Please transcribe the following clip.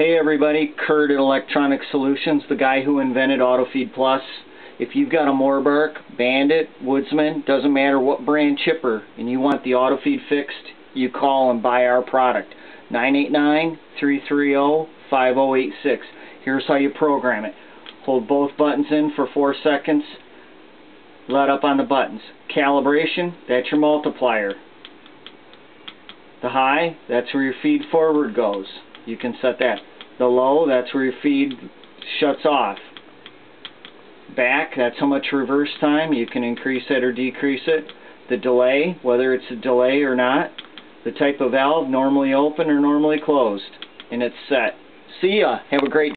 Hey everybody, Kurt at Electronic Solutions, the guy who invented AutoFeed Plus. If you've got a Moorbark, Bandit, Woodsman, doesn't matter what brand chipper, and you want the AutoFeed fixed, you call and buy our product. 989-330-5086. Here's how you program it. Hold both buttons in for 4 seconds. Let up on the buttons. Calibration, that's your multiplier. The high, that's where your feed forward goes. You can set that. The low, that's where your feed shuts off. Back, that's how much reverse time. You can increase it or decrease it. The delay, whether it's a delay or not. The type of valve, normally open or normally closed. And it's set. See ya. Have a great day.